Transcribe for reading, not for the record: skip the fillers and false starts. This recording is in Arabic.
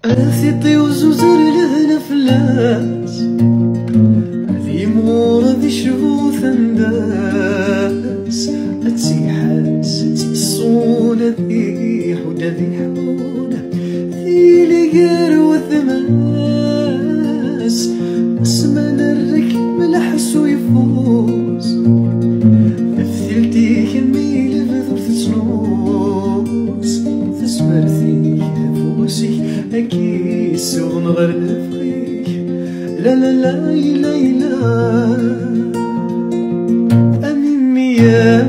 أثيطي وزوزر لهنا فلاس ذي مغور ذي شبوث انداس أتسيحاس تيصونة ذي حودة ذي حودة ذي لقار وثماس اسمان الرك ملحس ويفوز ثلتي كميل بذور تسنوس تسمرثي فوسي أكيس ونغر نفخيك لا لا لا لا لا أمين مياه